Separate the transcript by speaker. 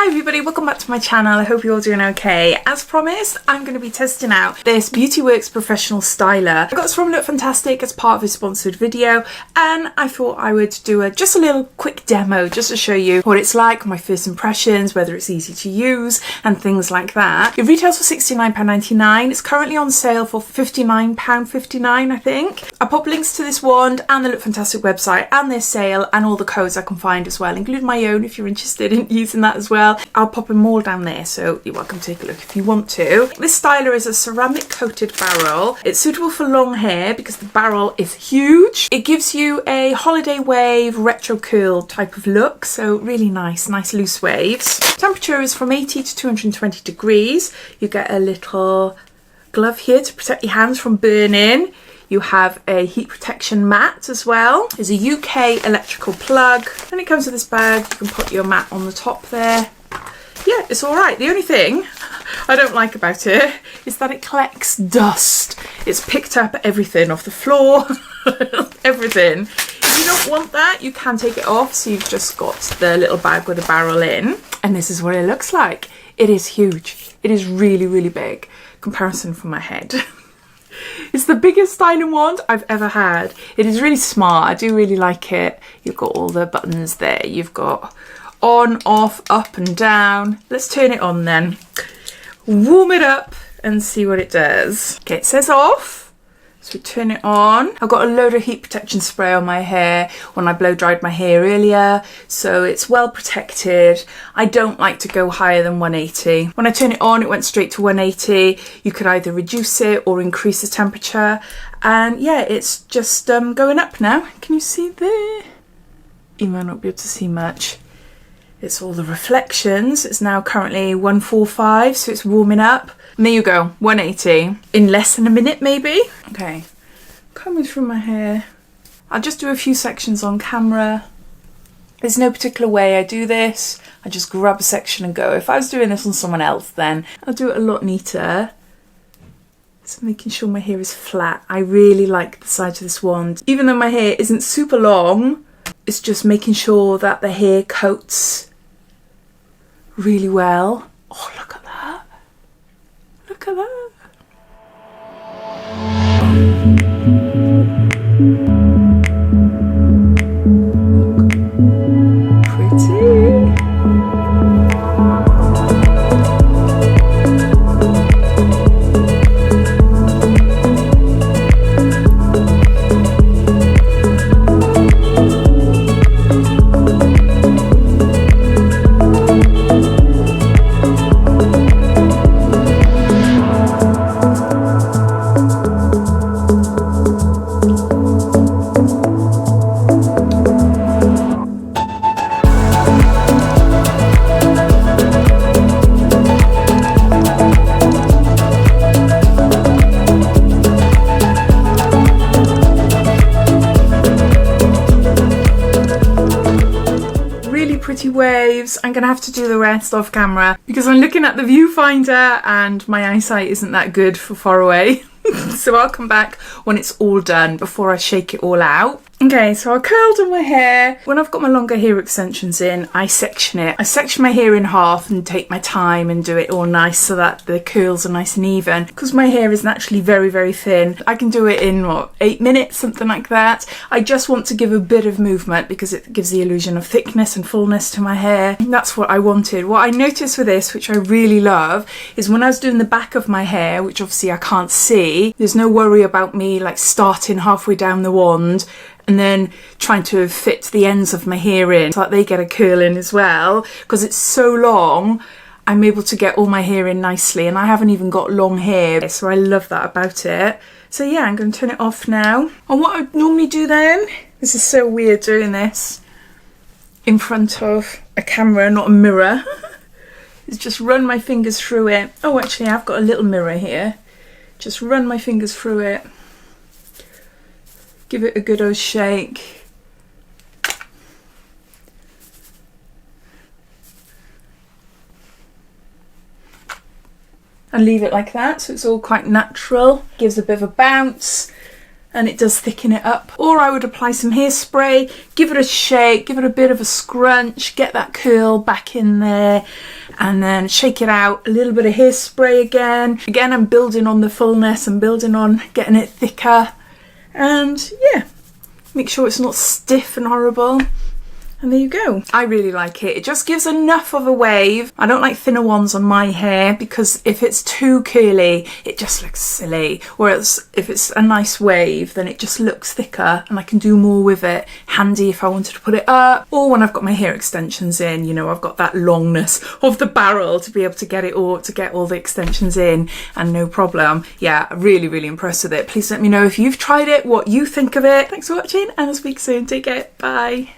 Speaker 1: Hi everybody, welcome back to my channel. I hope you're all doing okay. As promised, I'm going to be testing out this BeautyWorks Professional Styler. I got this from Look Fantastic as part of a sponsored video, and I thought I would do just a little quick demo just to show you what it's like, my first impressions, whether it's easy to use and things like that. It retails for £69.99. It's currently on sale for £59.59 I think. I'll pop links to this wand and the Look Fantastic website and their sale and all the codes I can find as well, including my own if you're interested in using that as well. I'll pop them all down there, so you're welcome to take a look if you want to. This styler is a ceramic coated barrel. It's suitable for long hair because the barrel is huge. It gives you a holiday wave retro curl type of look, so really nice loose waves. Temperature is from 80 to 220 degrees. You get a little glove here to protect your hands from burning. You have a heat protection mat as well. There's a UK electrical plug. Then it comes with this bag. You can put your mat on the top there. Yeah, it's all right. The only thing I don't like about it is that it collects dust. It's picked up everything off the floor, everything. If you don't want that, you can take it off. So you've just got the little bag with the barrel in. And this is what it looks like. It is huge. It is really, really big. Comparison for my head. It's the biggest styling wand I've ever had. It is really smart. I do really like it. You've got all the buttons there. You've got on, off, up and down. Let's turn it on then. Warm it up and see what it does. Okay, it says off. So we turn it on. I've got a load of heat protection spray on my hair when I blow dried my hair earlier, so it's well protected. I don't like to go higher than 180. When I turn it on, it went straight to 180. You could either reduce it or increase the temperature. And yeah, it's just going up now. Can you see there? You might not be able to see much. It's all the reflections. It's now currently 145, so it's warming up. And there you go, 180 in less than a minute maybe. Okay, coming through my hair. I'll just do a few sections on camera. There's no particular way I do this. I just grab a section and go. If I was doing this on someone else, then I'll do it a lot neater. So making sure my hair is flat. I really like the size of this wand. Even though my hair isn't super long, it's just making sure that the hair coats really well. Oh, look at that. Look at that. Pretty waves. I'm gonna have to do the rest off camera because I'm looking at the viewfinder and my eyesight isn't that good for far away. So I'll come back when it's all done before I shake it all out. Okay, so I curled on my hair. When I've got my longer hair extensions in, I section it. I section my hair in half and take my time and do it all nice so that the curls are nice and even. Because my hair is naturally very, very thin, I can do it in, what, 8 minutes, something like that. I just want to give a bit of movement because it gives the illusion of thickness and fullness to my hair. That's what I wanted. What I noticed with this, which I really love, is when I was doing the back of my hair, which obviously I can't see, there's no worry about me like starting halfway down the wand and then trying to fit the ends of my hair in so that they get a curl in as well. Because it's so long, I'm able to get all my hair in nicely, and I haven't even got long hair, so I love that about it. So yeah, I'm going to turn it off now. And what I would normally do then, this is so weird doing this in front of a camera, not a mirror, is just run my fingers through it. Oh, actually I've got a little mirror here. Just run my fingers through it. Give it a good old shake. And leave it like that, so it's all quite natural. Gives a bit of a bounce. and it does thicken it up. Or I would apply some hairspray, give it a shake, give it a bit of a scrunch, get that curl back in there, and then shake it out. A little bit of hairspray again. Again, I'm building on the fullness and building on getting it thicker. And yeah, make sure it's not stiff and horrible. And there you go. I really like it. It just gives enough of a wave. I don't like thinner ones on my hair because if it's too curly, it just looks silly. Whereas if it's a nice wave, then it just looks thicker and I can do more with it. Handy if I wanted to put it up, or when I've got my hair extensions in, you know, I've got that longness of the barrel to be able to get it all, to get all the extensions in, and no problem. Yeah, really, really impressed with it. Please let me know if you've tried it, what you think of it. Thanks for watching, and I'll speak soon. Take care. Bye.